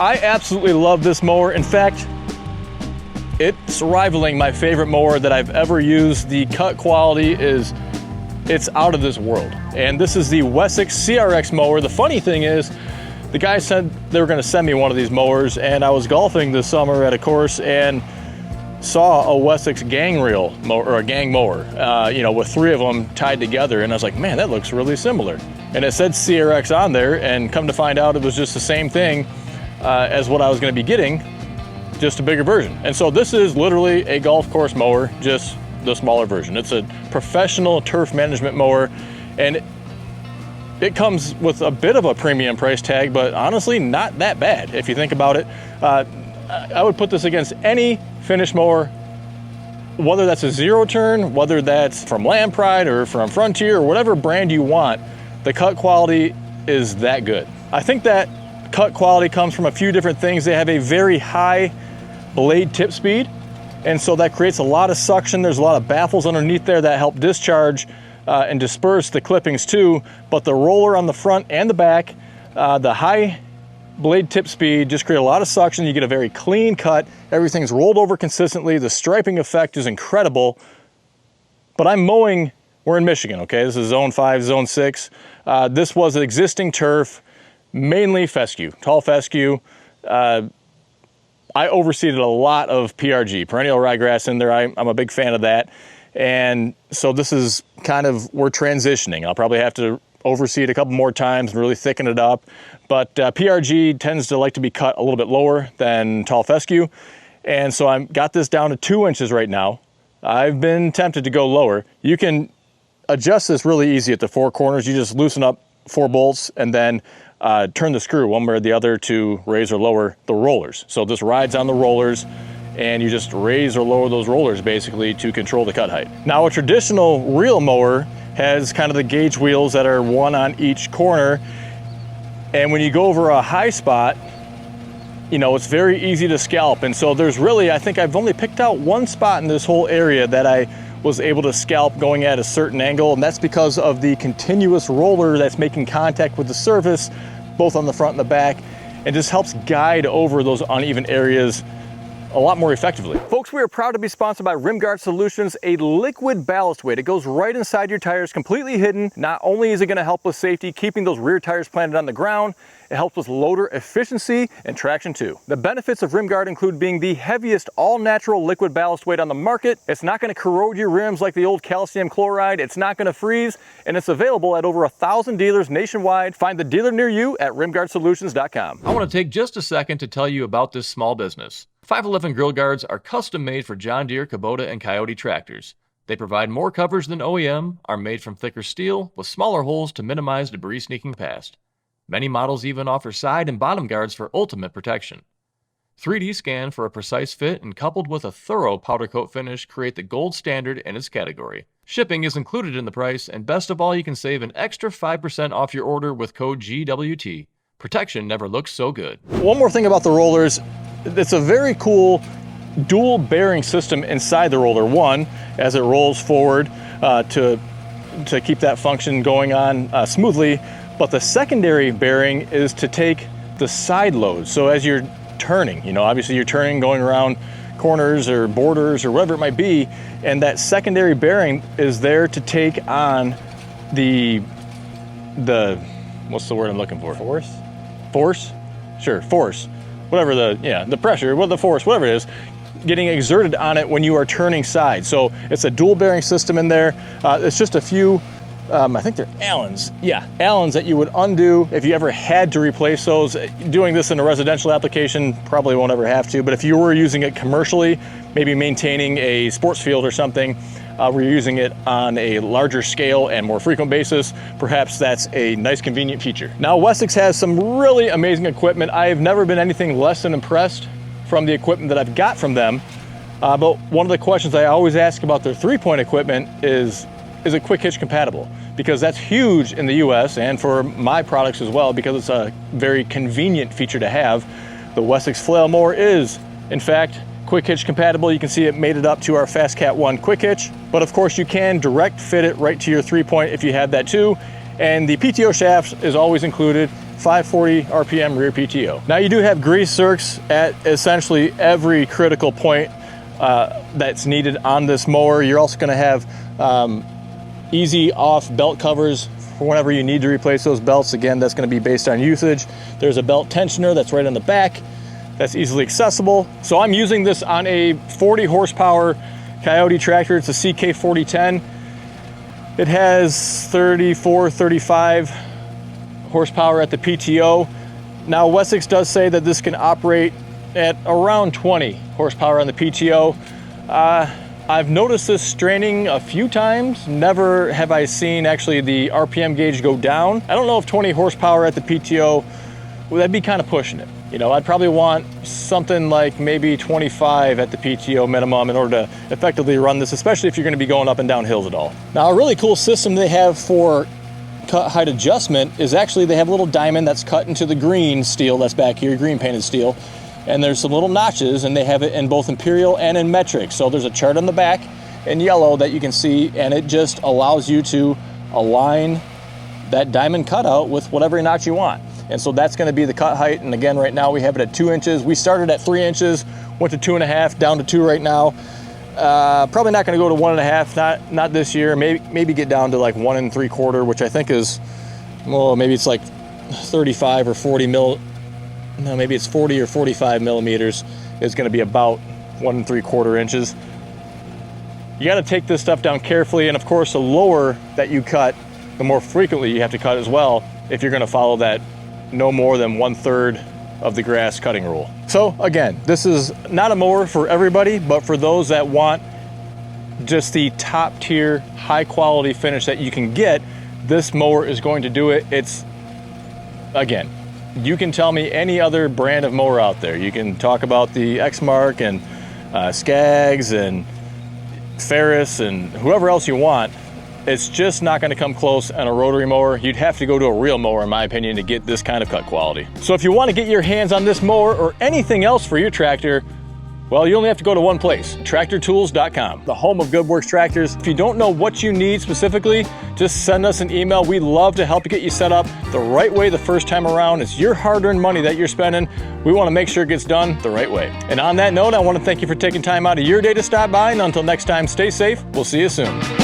I absolutely love this mower. In fact, it's rivaling my favorite mower that I've ever used. The cut quality it's out of this world. And this is the Wessex CRX mower. The funny thing is, the guy said they were gonna send me one of these mowers, and I was golfing this summer at a course and saw a Wessex gang reel mower, or a gang mower, with 3 of them tied together. And I was like, man, that looks really similar. And it said CRX on there, and come to find out it was just the same thing as what I was gonna be getting, just a bigger version. And so this is literally a golf course mower, just the smaller version. It's a professional turf management mower, and it comes with a bit of a premium price tag, but honestly, not that bad if you think about it. I would put this against any finish mower, whether that's a zero turn, whether that's from Land Pride or from Frontier or whatever brand you want. The cut quality is that good. I think that cut quality comes from a few different things. They have a very high blade tip speed, and so that creates a lot of suction. There's a lot of baffles underneath there that help discharge and disperse the clippings too. But the roller on the front and the back, the high blade tip speed just create a lot of suction. You get a very clean cut. Everything's rolled over consistently. The striping effect is incredible. But I'm mowing, we're in Michigan, okay? This is zone 5, zone 6. This was existing turf, mainly fescue, tall fescue. I overseeded a lot of PRG, perennial ryegrass in there. I'm a big fan of that. And so this is kind of, we're transitioning. I'll probably have to overseed a couple more times and really thicken it up. But PRG tends to like to be cut a little bit lower than tall fescue. And so I've got this down to 2 inches right now. I've been tempted to go lower. You can adjust this really easy at the 4 corners. You just loosen up 4 bolts and then turn the screw one way or the other to raise or lower the rollers. So this rides on the rollers, and you just raise or lower those rollers basically to control the cut height. Now, a traditional reel mower has kind of the gauge wheels that are 1 on each corner. And when you go over a high spot, it's very easy to scalp. And so there's really, I think I've only picked out 1 spot in this whole area that I was able to scalp going at a certain angle. And that's because of the continuous roller that's making contact with the surface, both on the front and the back, and just helps guide over those uneven areas a lot more effectively. Folks, we are proud to be sponsored by RimGuard Solutions, a liquid ballast weight. It goes right inside your tires, completely hidden. Not only is it gonna help with safety, keeping those rear tires planted on the ground, it helps with loader efficiency and traction too. The benefits of RimGuard include being the heaviest all-natural liquid ballast weight on the market. It's not gonna corrode your rims like the old calcium chloride. It's not gonna freeze, and it's available at over 1,000 dealers nationwide. Find the dealer near you at rimguardsolutions.com. I want to take just a second to tell you about this small business. 511 grill guards are custom made for John Deere, Kubota, and Coyote tractors. They provide more coverage than OEM, are made from thicker steel with smaller holes to minimize debris sneaking past. Many models even offer side and bottom guards for ultimate protection. 3D scan for a precise fit and coupled with a thorough powder coat finish create the gold standard in its category. Shipping is included in the price, and best of all, you can save an extra 5% off your order with code GWT. Protection never looks so good. One more thing about the rollers, it's a very cool dual bearing system inside the roller. One, as it rolls forward to keep that function going on smoothly, but the secondary bearing is to take the side load. So as you're turning, obviously you're turning, going around corners or borders or whatever it might be, and that secondary bearing is there to take on the what's the word I'm looking for? Force? Sure, force. Whatever the pressure, the force, whatever it is, getting exerted on it when you are turning sides. So it's a dual bearing system in there. It's just a few, I think they're Allens. Yeah, Allens that you would undo if you ever had to replace those. Doing this in a residential application, probably won't ever have to, but if you were using it commercially, maybe maintaining a sports field or something, where you're using it on a larger scale and more frequent basis, perhaps that's a nice convenient feature. Now, Wessex has some really amazing equipment. I've never been anything less than impressed from the equipment that I've got from them. But one of the questions I always ask about their 3-point equipment is it quick hitch compatible? Because that's huge in the US and for my products as well, because it's a very convenient feature to have. The Wessex flail mower is, in fact, quick hitch compatible. You can see it made it up to our Fast Cat 1 quick hitch, but of course you can direct fit it right to your 3-point if you have that too. And the PTO shaft is always included. 540 RPM rear PTO. Now you do have grease zerks at essentially every critical point that's needed on this mower. You're also gonna have easy off belt covers for whenever you need to replace those belts. Again, that's gonna be based on usage. There's a belt tensioner that's right on the back that's easily accessible. So I'm using this on a 40 horsepower Coyote tractor. It's a CK4010. It has 34, 35 horsepower at the PTO. Now Wessex does say that this can operate at around 20 horsepower on the PTO. I've noticed this straining a few times. Never have I seen actually the RPM gauge go down. I don't know if 20 horsepower at the PTO, well, that'd be kind of pushing it. You know, I'd probably want something like maybe 25 at the PTO minimum in order to effectively run this, especially if you're going to be going up and down hills at all. Now, a really cool system they have for cut height adjustment is actually they have a little diamond that's cut into the green steel that's back here, green painted steel, and there's some little notches, and they have it in both imperial and in metric. So there's a chart on the back in yellow that you can see, and it just allows you to align that diamond cutout with whatever notch you want. And so that's going to be the cut height. And again, right now we have it at 2 inches. We started at 3 inches, went to 2.5, down to 2 right now. Probably not going to go to 1.5, not this year. Maybe get down to like 1 3/4, which I think is, well, maybe it's like 35 or 40 mil. No, maybe it's 40 or 45 millimeters is going to be about 1 3/4 inches. You got to take this stuff down carefully. And of course, the lower that you cut, the more frequently you have to cut as well, if you're going to follow that no more than 1/3 of the grass cutting rule. So again, this is not a mower for everybody, but for those that want just the top tier, high quality finish that you can get, this mower is going to do it. It's, again, you can tell me any other brand of mower out there. You can talk about the Exmark and Skaggs and Ferris and whoever else you want. It's just not going to come close on a rotary mower. You'd have to go to a real mower, in my opinion, to get this kind of cut quality. So if you want to get your hands on this mower or anything else for your tractor, well, you only have to go to one place, tractortools.com, the home of GoodWorks tractors. If you don't know what you need specifically, just send us an email. We'd love to help you get you set up the right way the first time around. It's your hard-earned money that you're spending. We want to make sure it gets done the right way. And on that note, I want to thank you for taking time out of your day to stop by. And until next time, stay safe. We'll see you soon.